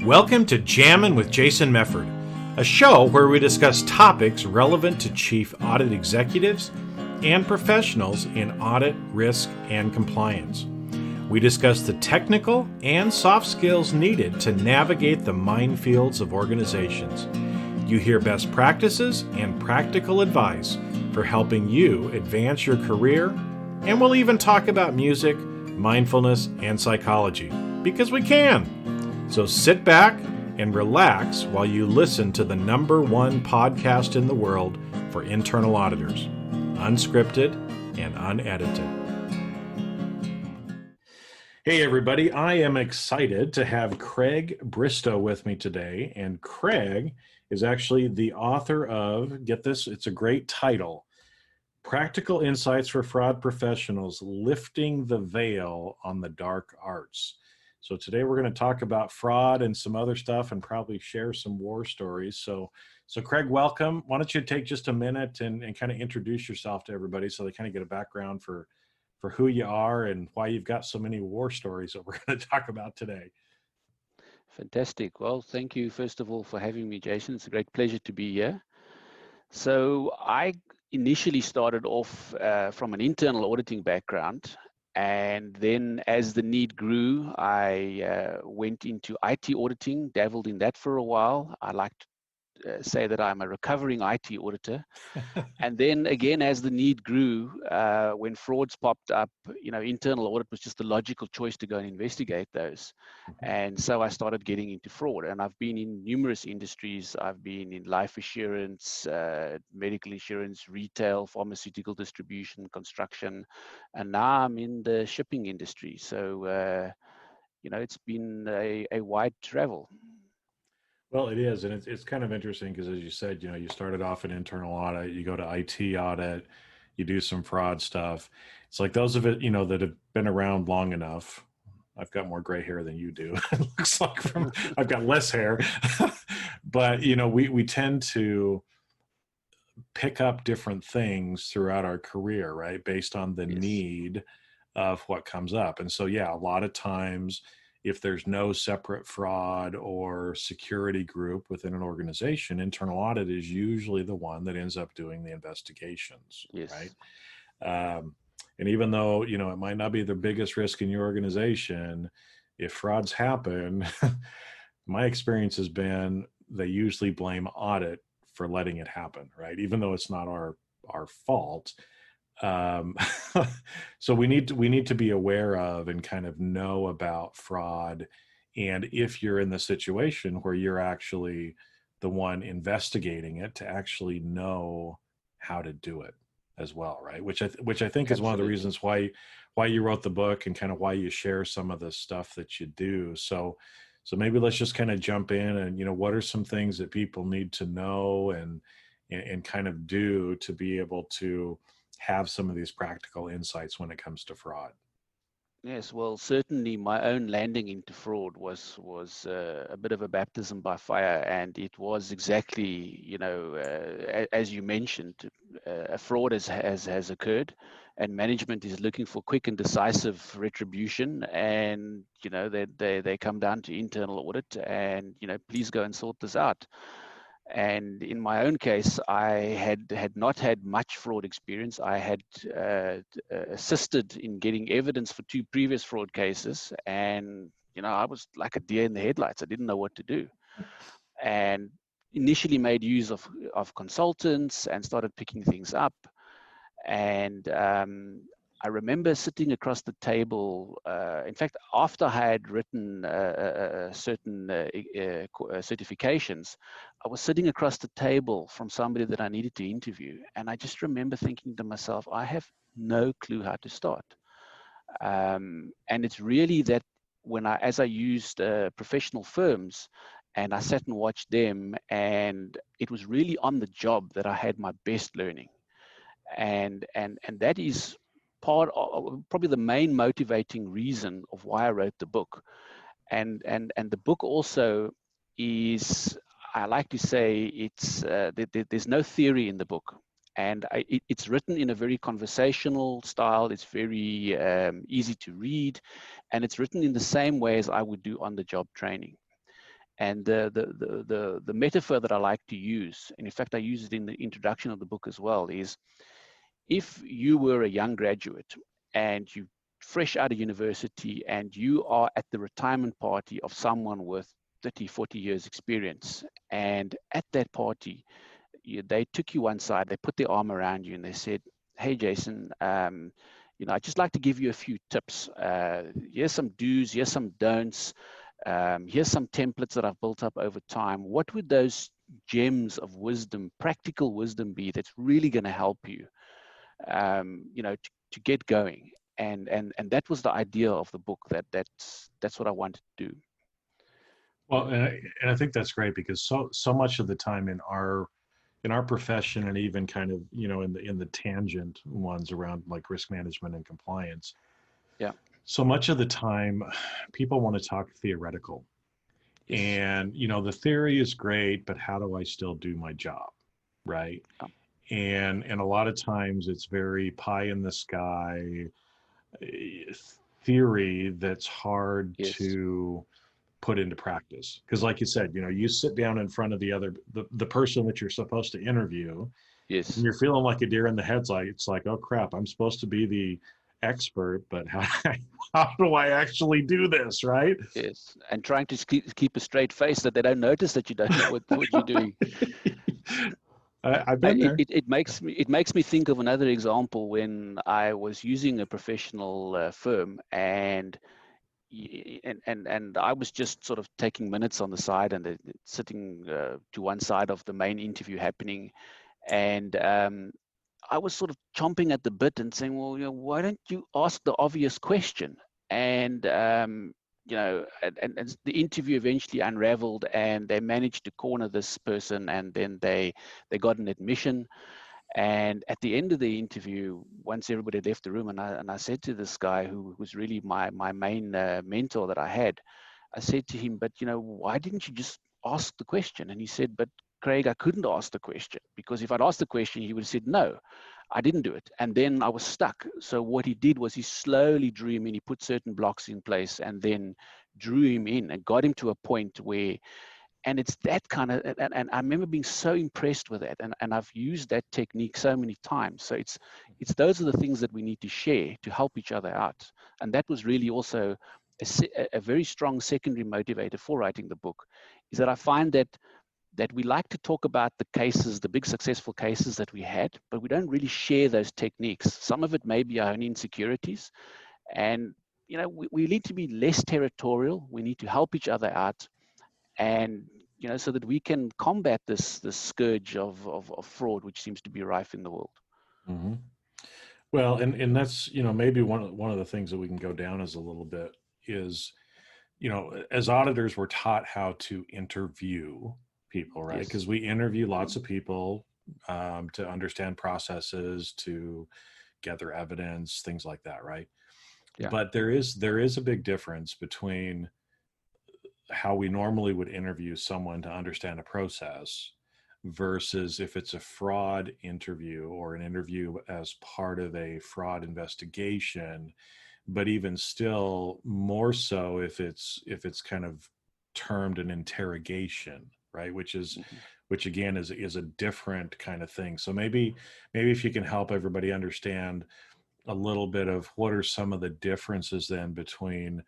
Welcome to Jammin' with Jason Mefford, a show where we discuss topics relevant to Chief Audit Executives and professionals in audit, risk, and compliance. We discuss the technical and soft skills needed to navigate the minefields of organizations. You hear best practices and practical advice for helping you advance your career, and we'll even talk about music, mindfulness, and psychology, because we can. So sit back and relax while you listen to the #1 podcast in the world for internal auditors, unscripted and unedited. Hey everybody, I am excited to have Craig Bristow with me today, and Craig is actually the author of, get this, it's a great title, Practical Insights for Fraud Professionals, Lifting the Veil on the Dark Arts. So today we're going to talk about fraud and some other stuff and probably share some war stories. So Craig, welcome. Why don't you take just a minute and kind of introduce yourself to everybody so they kind of get a background for who you are and why you've got so many war stories that we're going to talk about today. Fantastic. Well, thank you, first of all, for having me, Jason. It's a great pleasure to be here. So I initially started off from an internal auditing background. And then as the need grew, I went into IT auditing, dabbled in that for a while. I like to say that I'm a recovering IT auditor. And then again, as the need grew, when frauds popped up, internal audit was just the logical choice to go and investigate those. And so I started getting into fraud. And I've been in numerous industries. I've been in life assurance, medical insurance, retail, pharmaceutical distribution, construction, and now I'm in the shipping industry. So, it's been a wide travel. Well, it is, and it's kind of interesting because, as you said, you started off in internal audit, you go to IT audit, you do some fraud stuff. It's like those of it, that have been around long enough. I've got more gray hair than you do. It looks like I've got less hair, but we tend to pick up different things throughout our career, right? Based on the Yes. need of what comes up. And so, yeah, a lot of times, if there's no separate fraud or security group within an organization, internal audit is usually the one that ends up doing the investigations, Yes. right? And even though, it might not be the biggest risk in your organization, if frauds happen, my experience has been they usually blame audit for letting it happen, right? Even though it's not our fault. So we need to be aware of and kind of know about fraud. And if you're in the situation where you're actually the one investigating it, to actually know how to do it as well, right? Which I think is one of the Absolutely. reasons why you wrote the book and kind of why you share some of the stuff that you do. So maybe let's just kind of jump in and, what are some things that people need to know and kind of do to be able to have some of these practical insights when it comes to fraud? Yes, well, certainly my own landing into fraud was a bit of a baptism by fire, and it was exactly, as you mentioned, a fraud has occurred, and management is looking for quick and decisive retribution, and they come down to internal audit, and please go and sort this out. And in my own case, I had not had much fraud experience. I had assisted in getting evidence for 2 previous fraud cases, and I was like a deer in the headlights. I didn't know what to do, and initially made use of consultants and started picking things up. And I remember sitting across the table. In fact, after I had written certain certifications, I was sitting across the table from somebody that I needed to interview. And I just remember thinking to myself, I have no clue how to start. And it's really that as I used professional firms and I sat and watched them, and it was really on the job that I had my best learning. And that is part of probably the main motivating reason of why I wrote the book. And the book also is, I like to say, it's there's no theory in the book, and it's written in a very conversational style. It's very easy to read, and it's written in the same way as I would do on the job training. And the metaphor that I like to use, and in fact I use it in the introduction of the book as well, is if you were a young graduate and you fresh out of university and you are at the retirement party of someone with 30, 40 years experience, and at that party they took you one side, they put their arm around you and they said, hey Jason, I'd just like to give you a few tips. Here's some do's, here's some don'ts, here's some templates that I've built up over time. What would those gems of wisdom, practical wisdom, be that's really going to help you, to get going? And that was the idea of the book. That's what I wanted to do. Well, and I think that's great, because so much of the time in our profession, and even kind of in the tangent ones around like risk management and compliance, Yeah. so much of the time people want to talk theoretical. Yes. And the theory is great, but how do I still do my job, right? And a lot of times it's very pie in the sky theory that's hard Yes. to put into practice, because like you said, you sit down in front of the person that you're supposed to interview. Yes. And you're feeling like a deer in the headlights. It's like, oh crap, I'm supposed to be the expert, but how do I actually do this, right? Yes, and trying to keep a straight face that they don't notice that you don't know what you're doing. I've been there. It makes me think of another example when I was using a professional firm, and I was just sort of taking minutes on the side and sitting to one side of the main interview happening, and I was sort of chomping at the bit and saying, well, why don't you ask the obvious question? And and the interview eventually unraveled, and they managed to corner this person, and then they got an admission. And at the end of the interview, once everybody left the room, and I said to this guy who was really my main mentor that I had, I said to him, but why didn't you just ask the question? And he said, but Craig, I couldn't ask the question, because if I'd asked the question, he would have said, no, I didn't do it. And then I was stuck. So what he did was he slowly drew him in. He put certain blocks in place and then drew him in and got him to a point where, and it's that kind of, and I remember being so impressed with that. And I've used that technique so many times. So it's those are the things that we need to share to help each other out. And that was really also a very strong secondary motivator for writing the book, is that I find that we like to talk about the cases, the big successful cases that we had, but we don't really share those techniques. Some of it may be our own insecurities. And, we need to be less territorial. We need to help each other out, and, so that we can combat this scourge of fraud, which seems to be rife in the world. Mm-hmm. Well, and that's, maybe one of the things that we can go down as a little bit is, as auditors, we're taught how to interview people, right? Because Yes. we interview lots of people to understand processes, to gather evidence, things like that, right? Yeah. But there is a big difference between how we normally would interview someone to understand a process versus if it's a fraud interview or an interview as part of a fraud investigation. But even still, more so if it's kind of termed an interrogation, right? Which again is a different kind of thing. So maybe if you can help everybody understand a little bit of what are some of the differences then between,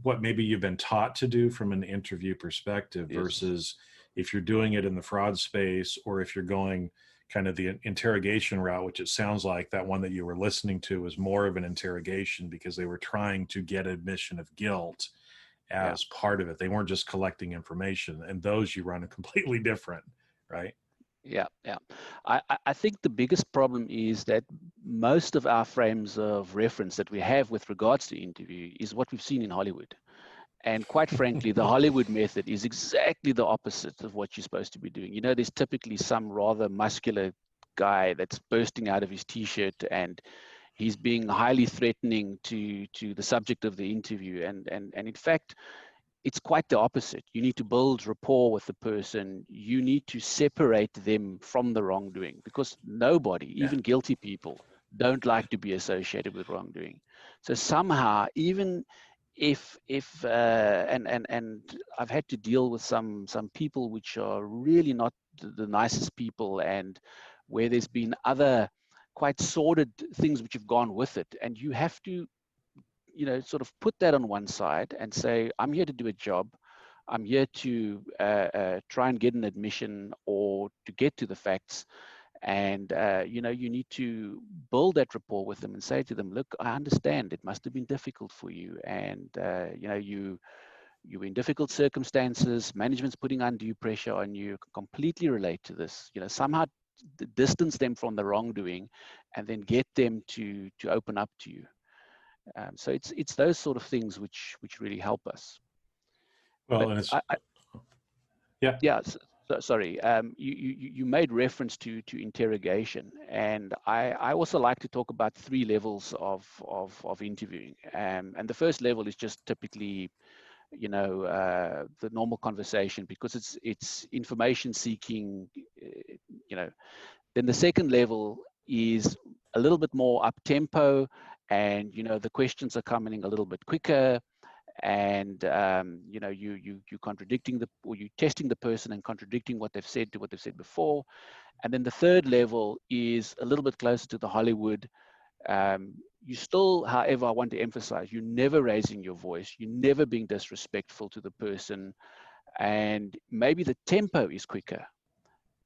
what maybe you've been taught to do from an interview perspective versus if you're doing it in the fraud space, or if you're going kind of the interrogation route, which it sounds like that one that you were listening to was more of an interrogation because they were trying to get admission of guilt as part of it. They weren't just collecting information, and those you run a completely different, right? Yeah. I think the biggest problem is that most of our frames of reference that we have with regards to interview is what we've seen in Hollywood. And quite frankly, the Hollywood method is exactly the opposite of what you're supposed to be doing. There's typically some rather muscular guy that's bursting out of his t-shirt, and he's being highly threatening to the subject of the interview. And in fact, it's quite the opposite. You need to build rapport with the person. You need to separate them from the wrongdoing, because nobody, even guilty people, don't like to be associated with wrongdoing. So somehow, even if and I've had to deal with some people which are really not the nicest people, and where there's been other quite sordid things which have gone with it, and you have to, you know, sort of put that on one side and say, I'm here to do a job. I'm here to try and get an admission or to get to the facts. And, you know, you need to build that rapport with them and say to them, look, I understand it must have been difficult for you. And, you know, you're in difficult circumstances, management's putting undue pressure on you, completely relate to this, you know, somehow distance them from the wrongdoing and then get them to open up to you. So it's those sort of things which really help us. Well, But and it's yeah. yeah, sorry. You made reference to interrogation, and I also like to talk about three levels of interviewing. And the first level is just typically, you know, the normal conversation, because it's information seeking, you know. Then the second level is a little bit more up tempo, and you know the questions are coming a little bit quicker, and you know you contradicting or you testing the person and contradicting what they've said to what they've said before. And then the third level is a little bit closer to the Hollywood. You still, however, I want to emphasize, you're never raising your voice, you're never being disrespectful to the person, and maybe the tempo is quicker,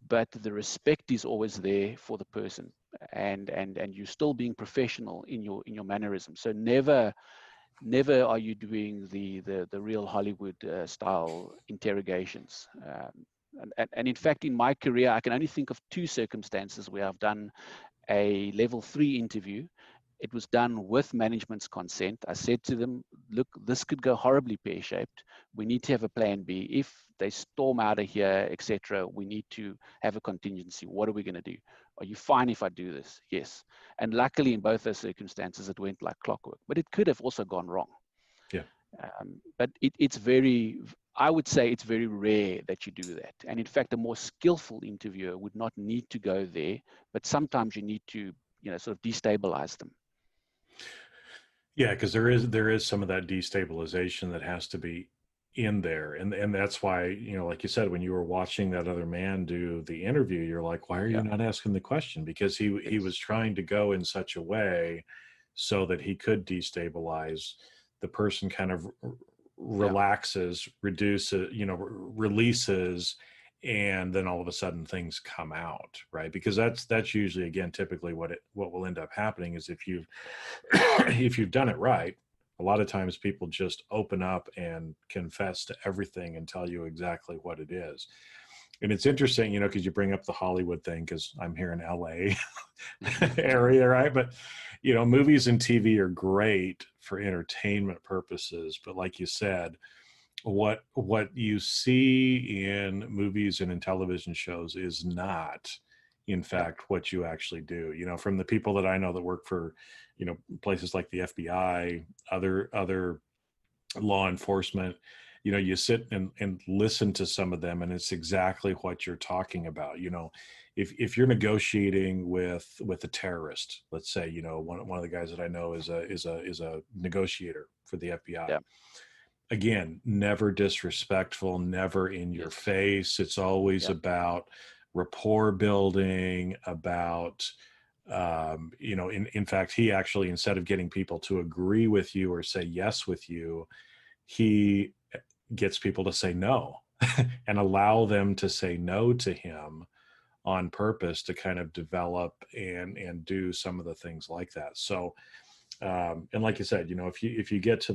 but the respect is always there for the person, and you're still being professional in your mannerism. So never are you doing the real Hollywood style interrogations. And in fact, in my career, I can only think of two circumstances where I've done a level 3 interview. It was done with management's consent. I said to them, look, this could go horribly pear-shaped. We need to have a plan B. If they storm out of here, etc., we need to have a contingency. What are we going to do? Are you fine if I do this? Yes. And luckily, in both those circumstances, it went like clockwork. But it could have also gone wrong. Yeah. But it's very, I would say it's very rare that you do that. And in fact, a more skillful interviewer would not need to go there, but sometimes you need to, you know, sort of destabilize them. Yeah, because there is some of that destabilization that has to be in there, and that's why, you know, like you said, when you were watching that other man do the interview, you're like, why are you Yeah. not asking the question? Because he was Yes. trying to go in such a way so that he could destabilize the person, kind of Yeah. relaxes, reduces, you know, releases, and then all of a sudden things come out, right? Because that's usually, again, typically what will end up happening is if you've if you've done it right, a lot of times people just open up and confess to everything and tell you exactly what it is. And it's interesting, you know, because you bring up the Hollywood thing, because I'm here in LA area, right? But, you know, movies and TV are great for entertainment purposes. But like you said, what you see in movies and in television shows is not, in Yeah. fact, what you actually do. You know, from the people that I know that work for, you know, places like the FBI, other law enforcement, you know, you sit and listen to some of them, and it's exactly what you're talking about. You know, if you're negotiating with a terrorist, let's say, you know, one of the guys that I know is a negotiator for the FBI. Yeah. Again, never disrespectful, never in your Yes. face. It's always Yeah. about rapport building, about you know, in fact, he actually, instead of getting people to agree with you or say yes with you, he gets people to say no and allow them to say no to him on purpose to kind of develop and do some of the things like that. So and like you said, you know, if you get to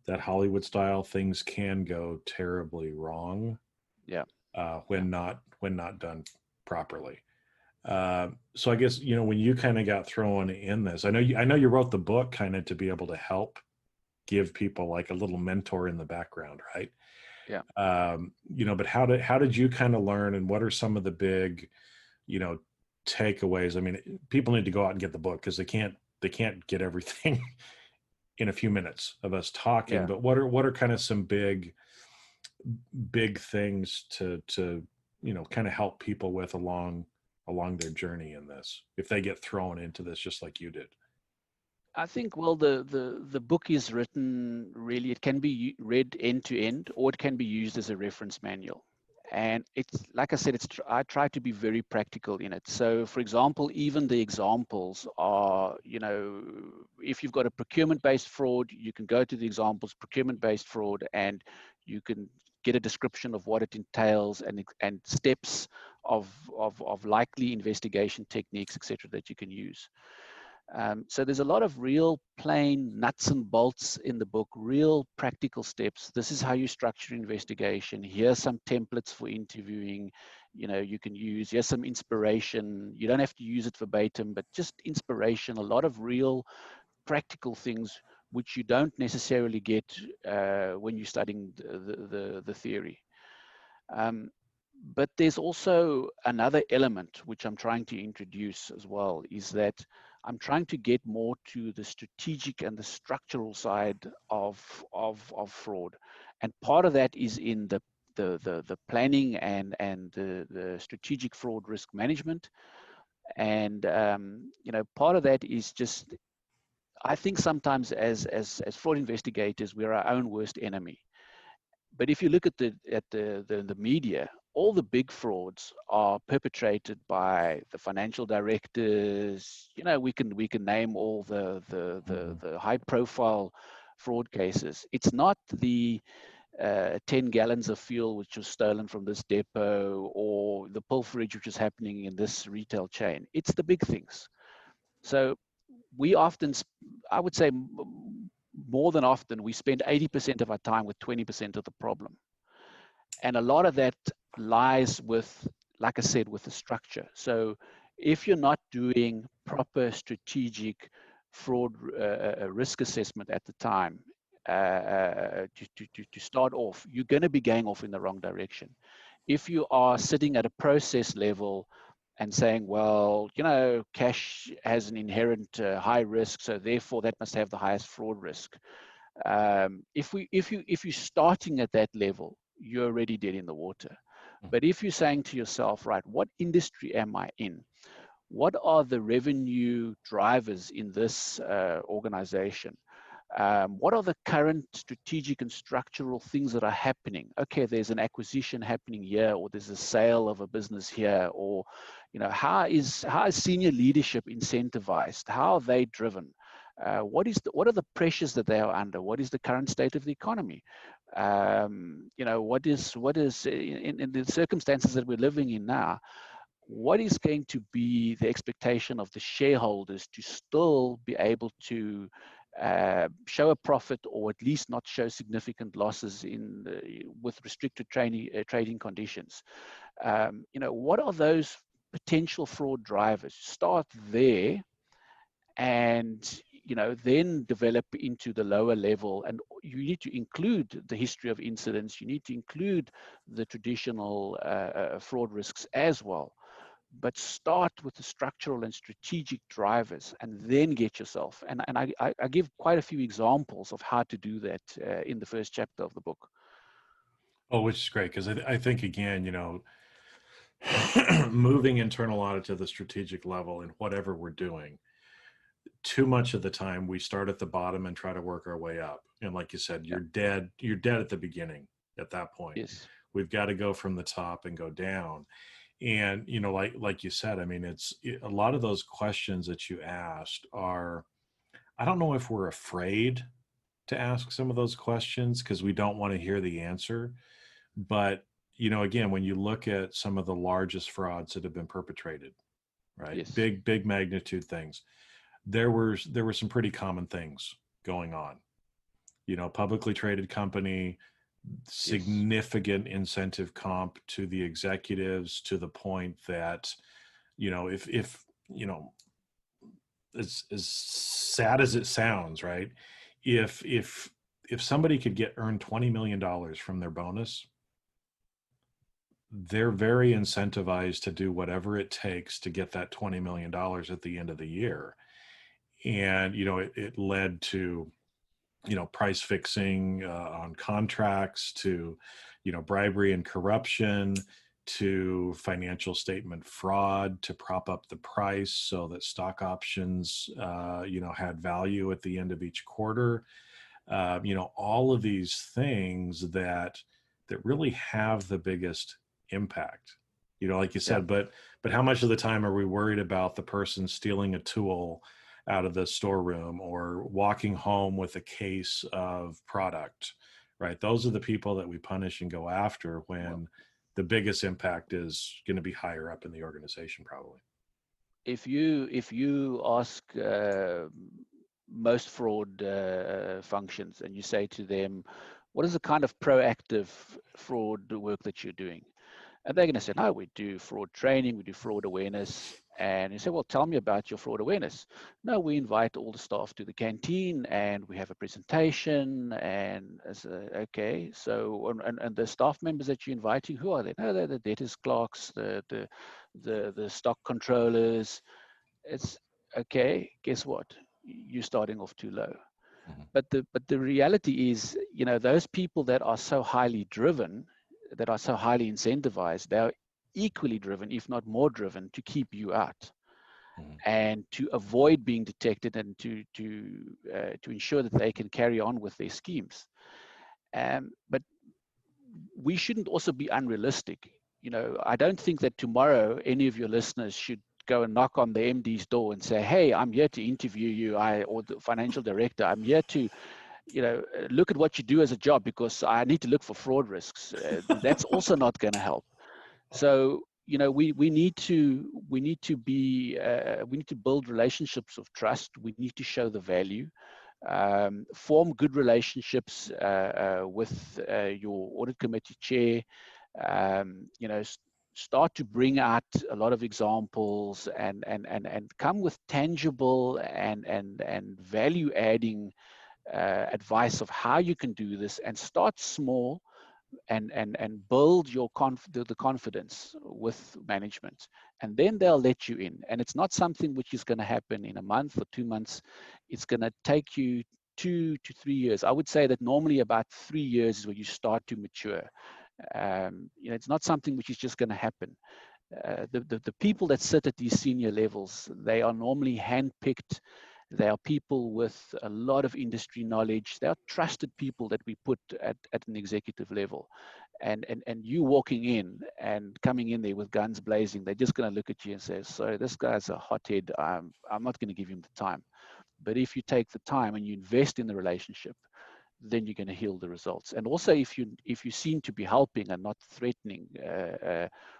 that Hollywood style, things can go terribly wrong Yeah. Yeah. when not done properly. So I guess, you know, when you kind of got thrown in this, I know you wrote the book kind of to be able to help give people like a little mentor in the background, right? Yeah. You know, but how did you kind of learn, and what are some of the big, you know, takeaways? I mean, people need to go out and get the book because they can't get everything in a few minutes of us talking. Yeah. But what are kind of some big things to you know, kind of help people with along their journey in this, if they get thrown into this just like you did? I think, well, the book is written really, it can be read end to end, or it can be used as a reference manual. And it's, like I said, I try to be very practical in it. So, for example, even the examples are, if you've got a procurement-based fraud, you can go to the examples, procurement-based fraud, and you can get a description of what it entails and steps of likely investigation techniques, etc., that you can use. So there's a lot of real plain nuts and bolts in the book, real practical steps. This is how you structure investigation. Here's some templates for interviewing, you can use. Here's some inspiration. You don't have to use it verbatim, but just inspiration, a lot of real practical things which you don't necessarily get when you're studying the theory. But there's also another element which I'm trying to introduce as well, is that I'm trying to get more to the strategic and the structural side of fraud. And part of that is in the planning and the strategic fraud risk management. And part of that is just, I think sometimes as fraud investigators, we're our own worst enemy. But if you look at the media, all the big frauds are perpetrated by the financial directors. We can name all the high profile fraud cases. It's not the 10 gallons of fuel which was stolen from this depot, or the pilferage which is happening in this retail chain. It's the big things. So we often, I would say more than often, we spend 80% of our time with 20% of the problem. And a lot of that lies with, like I said, with the structure. So if you're not doing proper strategic fraud risk assessment at the time, to start off, you're going to be going off in the wrong direction. If you are sitting at a process level and saying, well, cash has an inherent high risk, so therefore that must have the highest fraud risk. If you're starting at that level, you're already dead in the water. But if you're saying to yourself, right, what industry am I in? What are the revenue drivers in this organization? What are the current strategic and structural things that are happening? Okay, there's an acquisition happening here, or there's a sale of a business here, or how is senior leadership incentivized? How are they driven? What are the pressures that they are under? What is the current state of the economy? What is in the circumstances that we're living in now? What is going to be the expectation of the shareholders to still be able to show a profit, or at least not show significant losses with restricted trading conditions? What are those potential fraud drivers? Start there, and then develop into the lower level. And you need to include the history of incidents. You need to include the traditional fraud risks as well. But start with the structural and strategic drivers, and then get yourself. And I give quite a few examples of how to do that in the first chapter of the book. Oh, which is great, because I think, again, moving internal audit to the strategic level in whatever we're doing, too much of the time we start at the bottom and try to work our way up. And like you said, you're dead at the beginning at that point. Yes. We've got to go from the top and go down. And, like you said, I mean, it's a lot of those questions that you asked are, I don't know if we're afraid to ask some of those questions because we don't want to hear the answer. But, again, when you look at some of the largest frauds that have been perpetrated, right? Yes. Big magnitude things, there were some pretty common things going on. Publicly traded company, significant incentive comp to the executives, to the point that, if as sad as it sounds, right? If somebody could earn $20 million from their bonus, they're very incentivized to do whatever it takes to get that $20 million at the end of the year. And, it led to, price fixing on contracts, to, bribery and corruption, to financial statement fraud to prop up the price so that stock options, had value at the end of each quarter. All of these things that really have the biggest impact. Like you Yeah. said, but how much of the time are we worried about the person stealing a tool out of the storeroom or walking home with a case of product, right? Those are the people that we punish and go after when the biggest impact is going to be higher up in the organization, probably. If you ask most fraud functions and you say to them, what is the kind of proactive fraud work that you're doing? And they're going to say, no, we do fraud training, we do fraud awareness. And you say, well, tell me about your fraud awareness. No, we invite all the staff to the canteen and we have a presentation. And I say, okay, so and the staff members that you're inviting, who are they? No, they're the debtors clerks, the stock controllers. It's okay. Guess what? You're starting off too low. Mm-hmm. But the reality is, those people that are so highly driven, that are so highly incentivized, they are equally driven, if not more driven, to keep you out Mm-hmm. and to avoid being detected and to ensure that they can carry on with their schemes. But we shouldn't also be unrealistic. I don't think that tomorrow any of your listeners should go and knock on the MD's door and say, hey, I'm here to interview you, or the financial director, I'm here to look at what you do as a job because I need to look for fraud risks. That's also not going to help. So we need to build relationships of trust. We need to show the value, form good relationships with your audit committee chair. Start to bring out a lot of examples and come with tangible and value adding advice of how you can do this, and start small and build the confidence with management, and then they'll let you in. And it's not something which is going to happen in a month or 2 months. It's going to take you 2 to 3 years. I would say that normally about 3 years is where you start to mature. It's not something which is just going to happen. The people that sit at these senior levels, they are normally handpicked. They are people with a lot of industry knowledge. They are trusted people that we put at an executive level. And you walking in and coming in there with guns blazing, they're just going to look at you and say, sorry, this guy's a hothead. I'm not going to give him the time. But if you take the time and you invest in the relationship, then you're going to heal the results. And also, if you seem to be helping and not threatening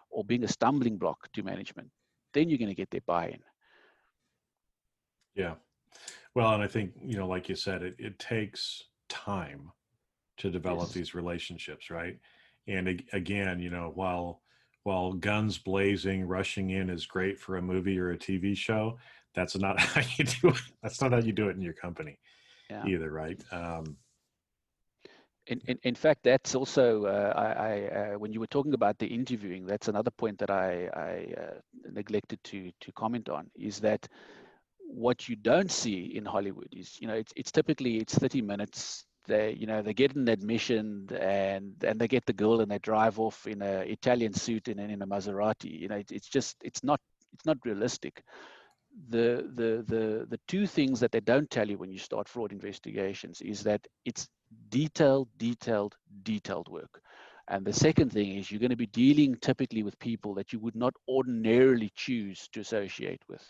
or being a stumbling block to management, then you're going to get their buy-in. Yeah. Well, and I think, like you said, it takes time to develop Yes. these relationships, right? And again, while guns blazing, rushing in is great for a movie or a TV show, that's not how you do it. That's not how you do it in your company either, right? In fact, that's also when you were talking about the interviewing, that's another point that I neglected to comment on, is that what you don't see in Hollywood is, it's typically 30 minutes. They get an admission and they get the girl and they drive off in an Italian suit and in a Maserati. It's not realistic. The two things that they don't tell you when you start fraud investigations is that it's detailed work. And the second thing is you're going to be dealing typically with people that you would not ordinarily choose to associate with.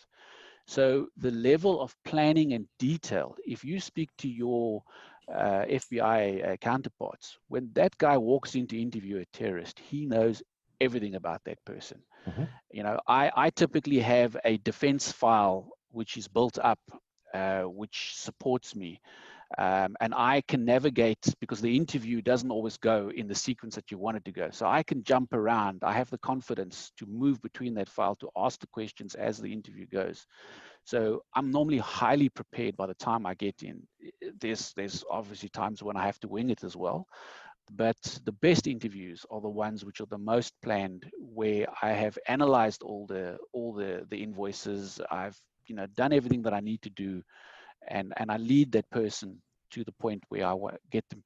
So the level of planning and detail, if you speak to your FBI counterparts, when that guy walks in to interview a terrorist, he knows everything about that person. Mm-hmm. I typically have a defense file which is built up, which supports me. And I can navigate, because the interview doesn't always go in the sequence that you want it to go. So I can jump around. I have the confidence to move between that file to ask the questions as the interview goes. So I'm normally highly prepared by the time I get in. There's obviously times when I have to wing it as well. But the best interviews are the ones which are the most planned, where I have analyzed all the invoices. I've done everything that I need to do, and I lead that person to the point where I get them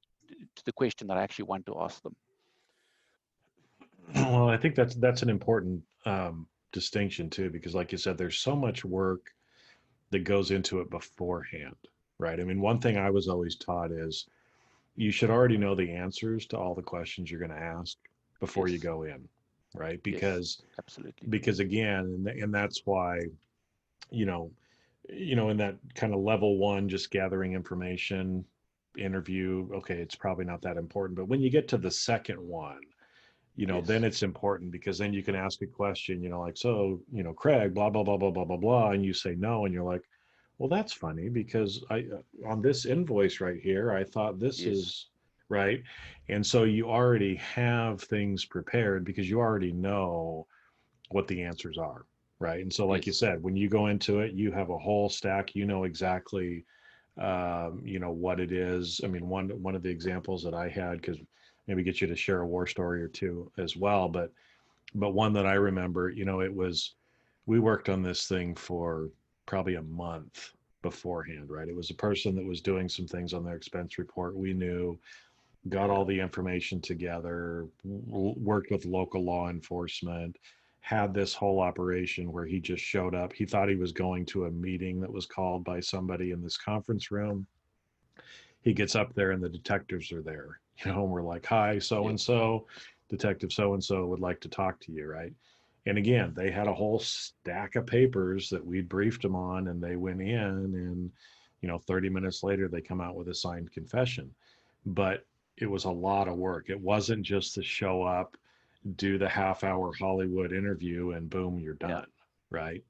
to the question that I actually want to ask them. Well, I think that's an important distinction too, because like you said, there's so much work that goes into it beforehand, right? I mean, one thing I was always taught is you should already know the answers to all the questions you're going to ask before you Yes, go in, right? yes, Because absolutely. again, and that's why, you know, in that kind of level one, just gathering information, interview, okay, it's probably not that important. But when you get to the second one, then Yes, it's important because then you can ask a question, like, so, Craig, blah, blah, blah, blah, blah, blah, blah. And you say no. And you're like, well, that's funny because on this invoice right here, I thought this yes, is right. And so you already have things prepared because you already know what the answers are. Right. And so, like you yes, said, when you go into it, you have a whole stack, exactly what it is. I mean, one of the examples that I had, because maybe get you to share a war story or two as well, but one that I remember, it was we worked on this thing for probably a month beforehand, right? It was a person that was doing some things on their expense report. We knew, got yeah, all the information together, worked with local law enforcement, had this whole operation where he just showed up. He thought he was going to a meeting that was called by somebody in this conference room. He gets up there and the detectives are there, and we're like, hi, so and yes, so, detective so and so would like to talk to you, right? And again, they had a whole stack of papers that we'd briefed them on, and they went in, and 30 minutes later they come out with a signed confession. But it was a lot of work. It wasn't just to show up, do the half-hour Hollywood interview, and boom, you're yeah, done, right?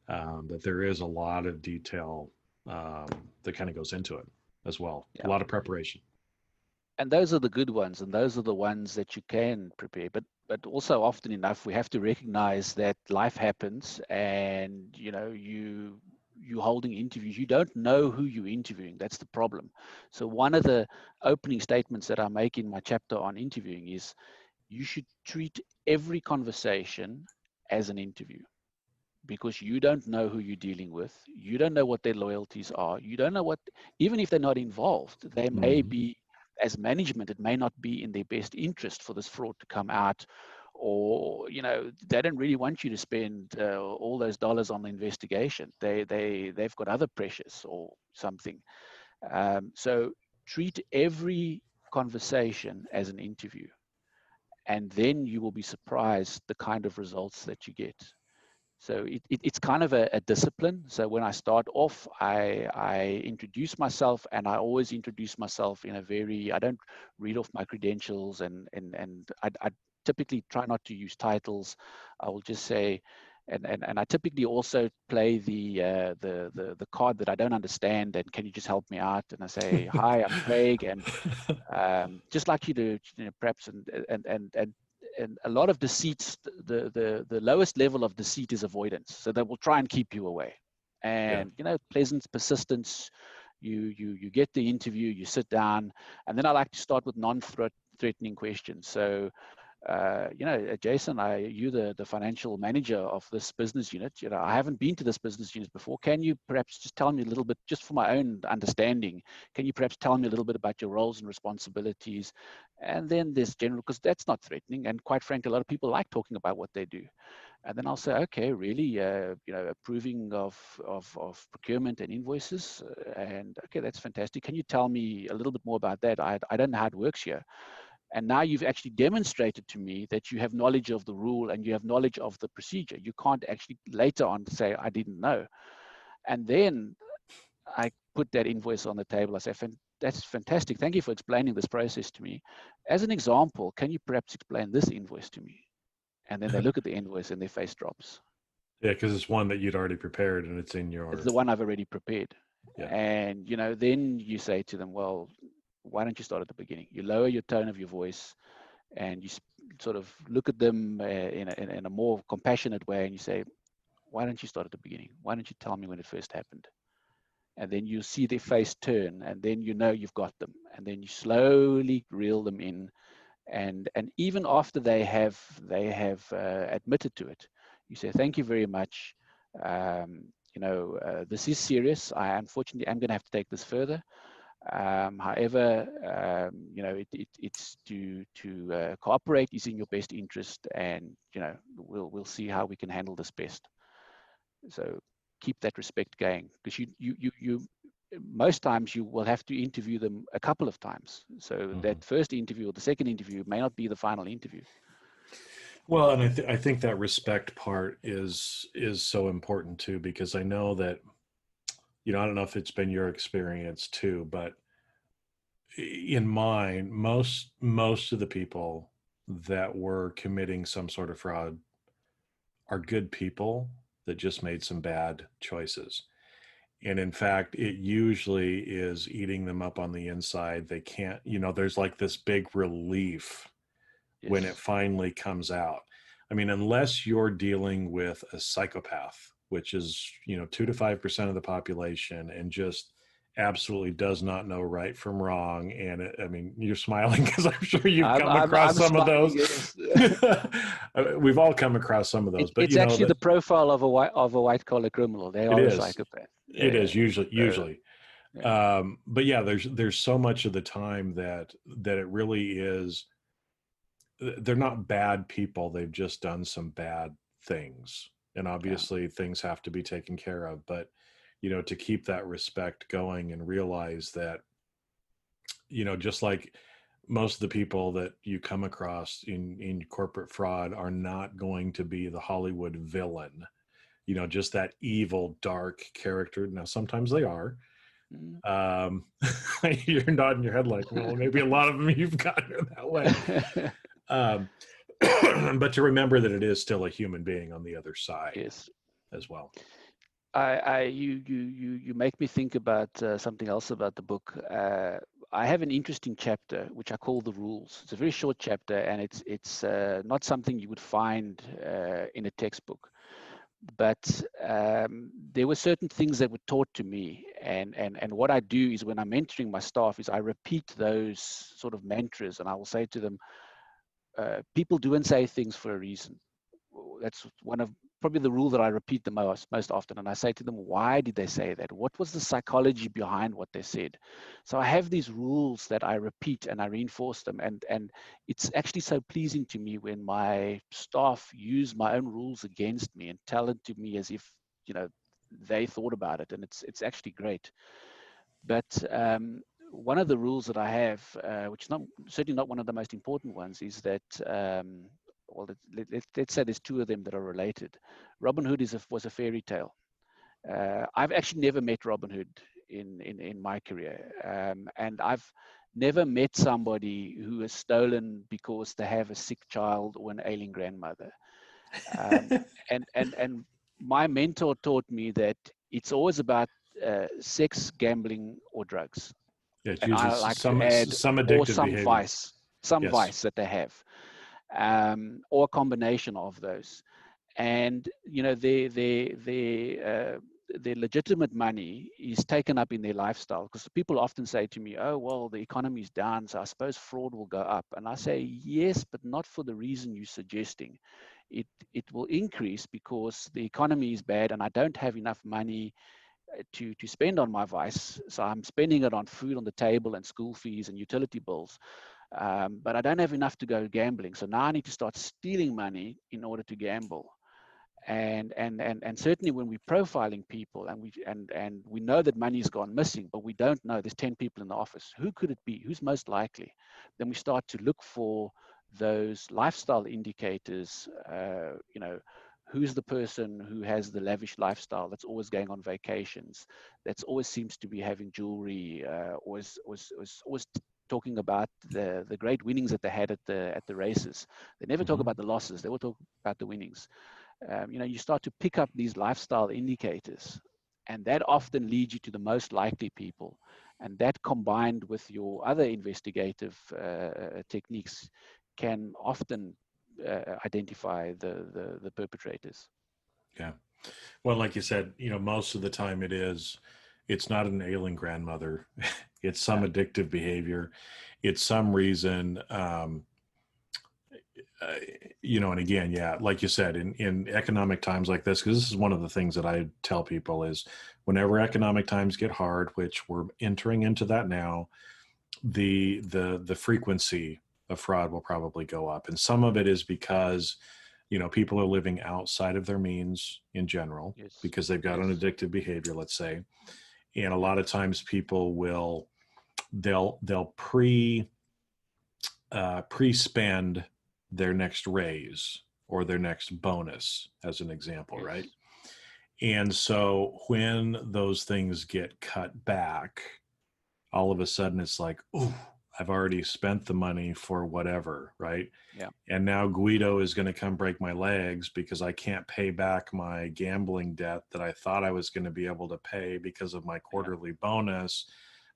That there is a lot of detail um, that kind of goes into it as well. A yeah. lot of preparation. And those are the good ones, and those are the ones that you can prepare. But also often enough, we have to recognize that life happens, and you holding interviews. You don't know who you're interviewing. That's the problem. So one of the opening statements that I make in my chapter on interviewing is you should treat every conversation as an interview, because you don't know who you're dealing with. You don't know what their loyalties are. You don't know what, even if they're not involved, they may Mm-hmm. be, as management, it may not be in their best interest for this fraud to come out. Or, they don't really want you to spend all those dollars on the investigation. They've got other pressures or something. So treat every conversation as an interview, and then you will be surprised the kind of results that you get. So it's kind of a discipline. So when I start off, I introduce myself, and I always introduce myself in a very, I don't read off my credentials, and I typically try not to use titles. I will just say, and I typically also play the card that I don't understand, and can you just help me out? And I say, hi, I'm Craig, and just like you do, perhaps, and a lot of deceits, the lowest level of deceit is avoidance. So they will try and keep you away. Yeah. And pleasant persistence. You get the interview, you sit down, and then I like to start with non-threatening questions. So Jason, you the financial manager of this business unit. I haven't been to this business unit before. Can you perhaps just tell me a little bit, just for my own understanding, can you perhaps tell me a little bit about your roles and responsibilities? And then there's general, because that's not threatening. And quite frankly, a lot of people like talking about what they do. And then I'll say, okay, really, approving of procurement and invoices. And okay, that's fantastic. Can you tell me a little bit more about that? I don't know how it works here. And now you've actually demonstrated to me that you have knowledge of the rule and you have knowledge of the procedure. You can't actually later on say, I didn't know. And then I put that invoice on the table. I say, that's fantastic. Thank you for explaining this process to me. As an example, can you perhaps explain this invoice to me? And then they look at the invoice and their face drops. Yeah, because it's one that you'd already prepared and it's in It's your, the one I've already prepared. yeah. And, then you say to them, well, why don't you start at the beginning? You lower your tone of your voice, and you sort of look at them in a more compassionate way, and you say, why don't you start at the beginning? Why don't you tell me when it first happened? And then you see their face turn, and then you've got them. And then you slowly reel them in. And even after they have admitted to it, you say, thank you very much. This is serious. I unfortunately am going to have to take this further. However, it's to cooperate is in your best interest, and we'll see how we can handle this best. So keep that respect going, because you most times you will have to interview them a couple of times. So that first interview or the second interview may not be the final interview. Well, and I think that respect part is so important too, because I know that, I don't know if it's been your experience too, but in mine, most of the people that were committing some sort of fraud are good people that just made some bad choices. And in fact, it usually is eating them up on the inside. They can't, there's like this big relief when it finally comes out. I mean, unless you're dealing with a psychopath, which is, 2 to 5% of the population, and just absolutely does not know right from wrong. And I mean, you're smiling because I'm sure you've come across some of those. Yes. We've all come across some of those, but it's actually the profile of a white collar criminal. They are a psychopath. It is usually. But yeah, there's so much of the time that it really is. They're not bad people. They've just done some bad things, and obviously things have to be taken care of. But to keep that respect going and realize that, just like most of the people that you come across in corporate fraud are not going to be the Hollywood villain, just that evil, dark character. Now, sometimes they are. You're nodding your head like, well, maybe a lot of them you've gotten that way. But to remember that it is still a human being on the other side as well. You make me think about something else about the book. I have an interesting chapter which I call the rules. It's a very short chapter, and it's not something you would find in a textbook. But there were certain things that were taught to me, and what I do is when I'm mentoring my staff is I repeat those sort of mantras, and I will say to them, people do and say things for a reason. That's one of probably the rule that I repeat the most often. And I say to them, why did they say that? What was the psychology behind what they said? So I have these rules that I repeat and I reinforce them. And it's actually so pleasing to me when my staff use my own rules against me and tell it to me as if, they thought about it. And it's actually great. But one of the rules that I have, which is certainly not one of the most important ones, is that let's say there's two of them that are related. Robin Hood was a fairy tale. I've actually never met Robin Hood in my career, and I've never met somebody who has stolen because they have a sick child or an ailing grandmother. And my mentor taught me that it's always about sex, gambling, or drugs. Yeah, and I like some to add some addictive or some behavior. vice that they have, or a combination of those. And their legitimate money is taken up in their lifestyle, because people often say to me, oh, well, the economy is down, so I suppose fraud will go up. And I say, yes, but not for the reason you're suggesting. It will increase because the economy is bad and I don't have enough money to spend on my vice. So I'm spending it on food on the table and school fees and utility bills. But I don't have enough to go gambling. So now I need to start stealing money in order to gamble. And certainly when we're profiling people and we know that money's gone missing, but we don't know, there's 10 people in the office. Who could it be? Who's most likely? Then we start to look for those lifestyle indicators. Who's the person who has the lavish lifestyle, that's always going on vacations, that's always seems to be having jewelry, always talking about the great winnings that they had at the races. They never talk about the losses. They will talk about the winnings. You start to pick up these lifestyle indicators, and that often leads you to the most likely people. And that, combined with your other investigative techniques, can often identify the perpetrators. Yeah. Well, like you said, most of the time it's not an ailing grandmother. It's some addictive behavior. It's some reason. And again, yeah, like you said, in economic times like this, because this is one of the things that I tell people is whenever economic times get hard, which we're entering into that now, the frequency of fraud will probably go up. And some of it is because, people are living outside of their means in general Yes. because they've got an Yes. addictive behavior, let's say. And a lot of times people they'll pre-spend their next raise or their next bonus, as an example, right? Yes. And so when those things get cut back, all of a sudden it's like, oh, I've already spent the money for whatever, right? Yeah. And now Guido is going to come break my legs because I can't pay back my gambling debt that I thought I was going to be able to pay because of my Yeah. quarterly bonus.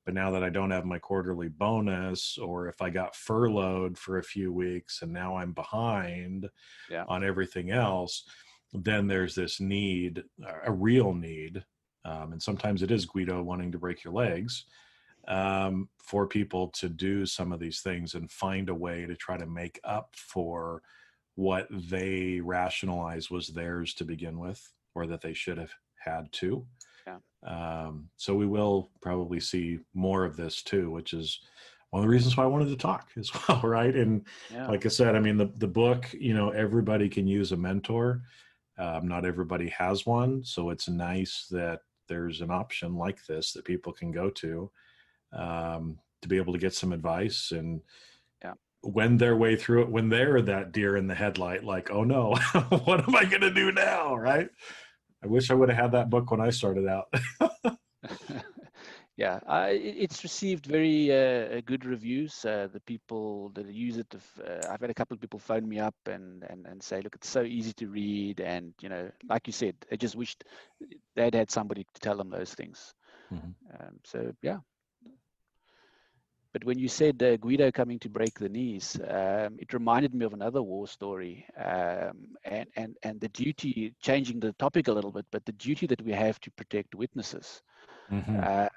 But now that I don't have my quarterly bonus, or if I got furloughed for a few weeks and now I'm behind Yeah. on everything else, then there's this need, a real need. And sometimes it is Guido wanting to break your legs, for people to do some of these things and find a way to try to make up for what they rationalize was theirs to begin with, or that they should have had to. Yeah. So we will probably see more of this too, which is one of the reasons why I wanted to talk as well, right? And Yeah. like I said, I mean, the book, everybody can use a mentor. Not everybody has one, so it's nice that there's an option like this that people can go to be able to get some advice. And Yeah. when their way through it, when they're that deer in the headlight, like, oh no, what am I going to do now? Right. I wish I would have had that book when I started out. Yeah, it's received very good reviews. The people that use it, I've had a couple of people phone me up and say, look, it's so easy to read. And, like you said, they just wished they'd had somebody to tell them those things. Mhm. So, yeah. But when you said Guido coming to break the knees, it reminded me of another war story, and the duty, changing the topic a little bit, but the duty that we have to protect witnesses. Mhm. Uh,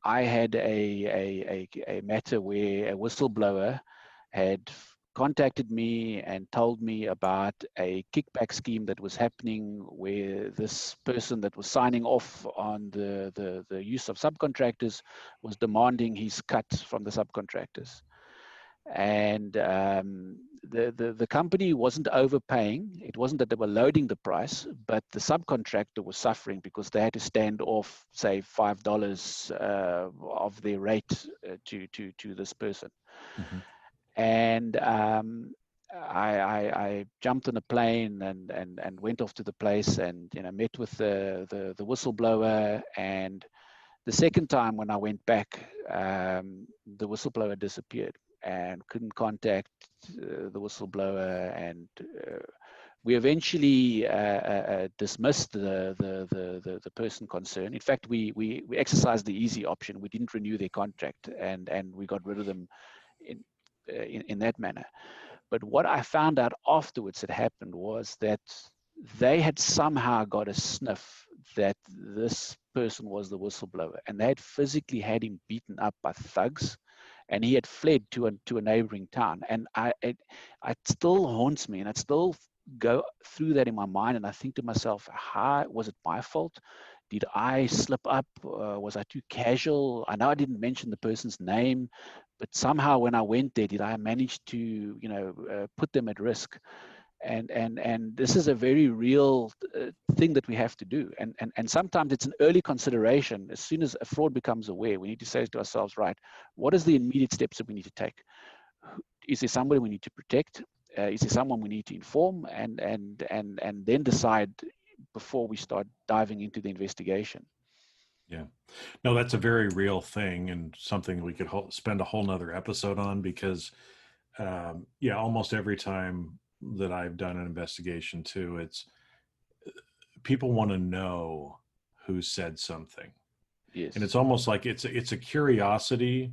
I had a matter where a whistleblower had contacted me and told me about a kickback scheme that was happening where this person that was signing off on the use of subcontractors was demanding his cut from the subcontractors. And the company wasn't overpaying. It wasn't that they were loading the price, but the subcontractor was suffering because they had to stand off, say, $5 of their rate to this person. Mhm. And I jumped on a plane and went off to the place and met with the whistleblower. And the second time when I went back, the whistleblower disappeared and couldn't contact the whistleblower. And we eventually dismissed the person concerned. In fact, we exercised the easy option. We didn't renew their contract, and we got rid of them in that manner. But what I found out afterwards that happened was that they had somehow got a sniff that this person was the whistleblower, and they had physically had him beaten up by thugs, and he had fled to a neighboring town. And it still haunts me, and I still go through that in my mind, and I think to myself, how was it my fault? Did I slip up? Was I too casual? I know I didn't mention the person's name, but somehow when I went there, did I manage to, put them at risk? And this is a very real thing that we have to do. And sometimes it's an early consideration. As soon as a fraud becomes aware, we need to say to ourselves, right, what is the immediate steps that we need to take? Is there somebody we need to protect? Is there someone we need to inform? And then decide before we start diving into the investigation. Yeah. No, that's a very real thing and something we could spend a whole nother episode on because, yeah, almost every time that I've done an investigation too, it's people want to know who said something. And Yes. it's almost like it's a curiosity.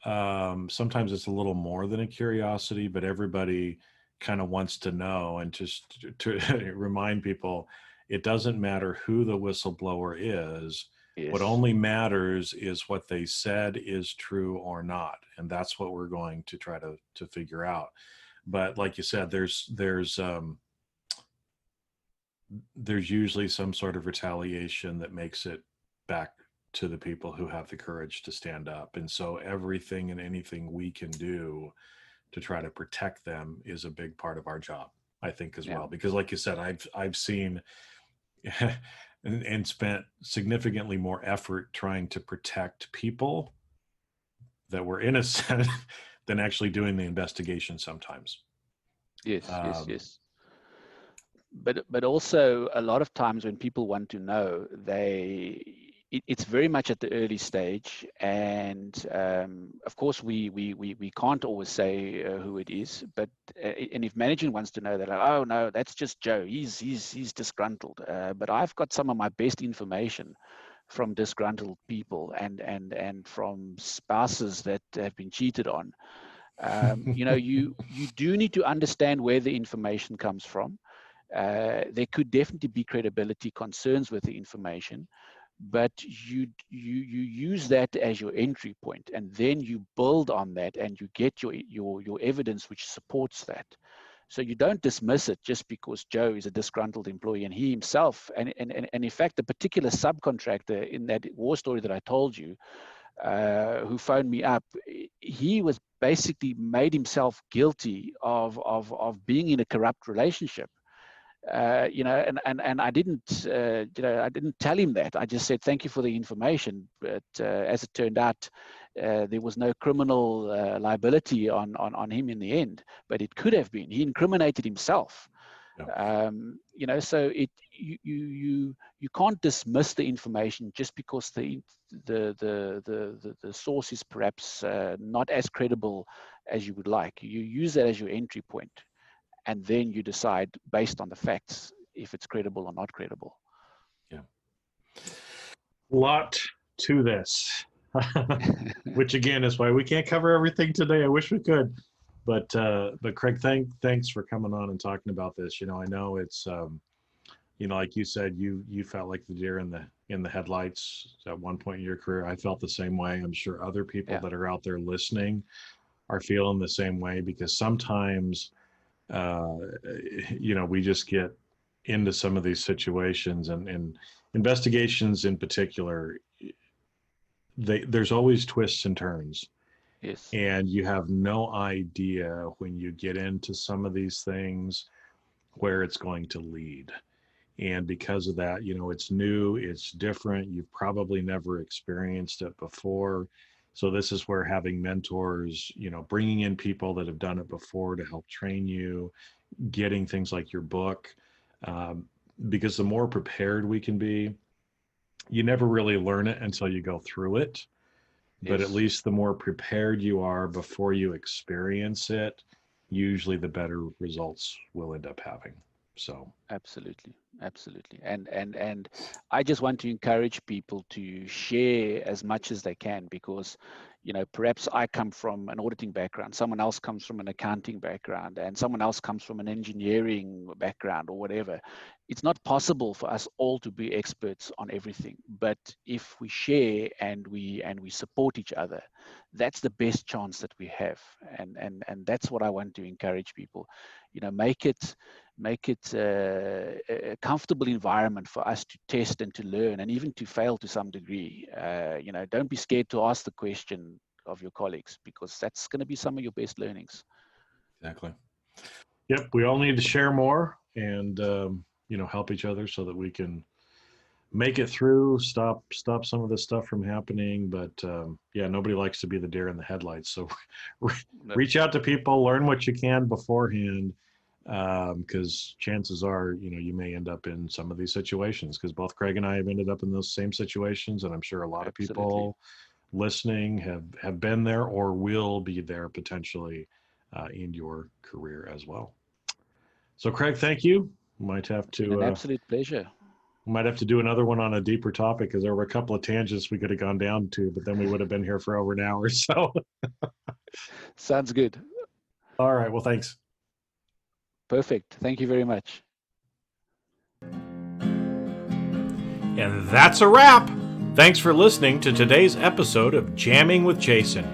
Sometimes it's a little more than a curiosity, but everybody kind of wants to know. And just to remind people, it doesn't matter who the whistleblower is. What Yes. only matters is what they said is true or not. And that's what we're going to try to figure out. But like you said, there's usually some sort of retaliation that makes it back to the people who have the courage to stand up. And so everything and anything we can do to try to protect them is a big part of our job, I think, as Yeah. well. Because like you said, I've seen and spent significantly more effort trying to protect people that were innocent than actually doing the investigation sometimes. Yes, yes, Um, yes. But also a lot of times when people want to know, it's very much at the early stage, and of course we can't always say who it is. But and if management wants to know, they're like, oh no, that's just Joe. He's disgruntled. But I've got some of my best information from disgruntled people and from spouses that have been cheated on. You do need to understand where the information comes from. There could definitely be credibility concerns with the information, but you use that as your entry point, and then you build on that, and you get your evidence which supports that. So you don't dismiss it just because Joe is a disgruntled employee, and he himself, and in fact, the particular subcontractor in that war story that I told you, who phoned me up, he was basically made himself guilty of being in a corrupt relationship. And I didn't, I didn't tell him that. I just said, thank you for the information. But as it turned out, there was no criminal liability on him in the end, but it could have been. He incriminated himself. yeah. So you can't dismiss the information just because the source is perhaps not as credible as you would like. You use that as your entry point, and then you decide based on the facts if it's credible or not credible. Yeah. Lot to this, which again is why we can't cover everything today. I wish we could, but Craig, thanks for coming on and talking about this. I know it's like you said, you felt like the deer in the headlights at one point in your career. I felt the same way. I'm sure other people that are out there listening are feeling the same way, because sometimes we just get into some of these situations, and investigations in particular, there's always twists and turns. Yes. And you have no idea when you get into some of these things where it's going to lead. And because of that, it's new, it's different. You've probably never experienced it before. So this is where having mentors, bringing in people that have done it before to help train you, getting things like your book, because the more prepared we can be, you never really learn it until you go through it. But at Yes. least the more prepared you are before you experience it, usually the better results we'll end up having. So Absolutely. And I just want to encourage people to share as much as they can, because perhaps I come from an auditing background, someone else comes from an accounting background, and someone else comes from an engineering background or whatever. It's not possible for us all to be experts on everything, but if we share and we support each other, that's the best chance that we have. And that's what I want to encourage people. Make it a comfortable environment for us to test and to learn, and even to fail to some degree. Don't be scared to ask the question of your colleagues, because that's going to be some of your best learnings. exactly. Yep, we all need to share more and help each other so that we can make it through, stop some of this stuff from happening. But nobody likes to be the deer in the headlights. So reach out to people, learn what you can beforehand, because chances are, you may end up in some of these situations, because both Craig and I have ended up in those same situations. And I'm sure a lot of Absolutely. people listening have been there or will be there potentially in your career as well. So Craig, thank you. Might have It's been an absolute pleasure. might have to do another one on a deeper topic, because there were a couple of tangents we could have gone down to, but then we would have been here for over an hour. So Sounds good. all right, well, thanks. Perfect. Thank you very much. And that's a wrap. Thanks for listening to today's episode of Jamming with Jason.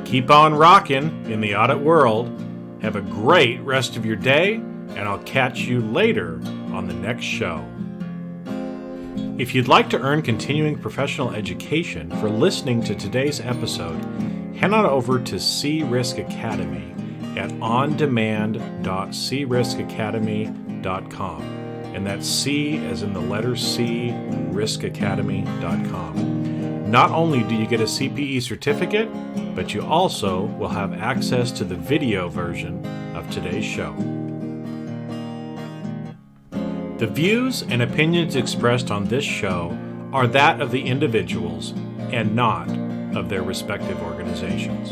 Keep on rocking in the audit world. Have a great rest of your day, and I'll catch you later on the next show. If you'd like to earn continuing professional education for listening to today's episode, head on over to C-Risk Academy at ondemand.criskacademy.com. And that's C as in the letter C, riskacademy.com. Not only do you get a CPE certificate, but you also will have access to the video version of today's show. The views and opinions expressed on this show are that of the individuals and not of their respective organizations.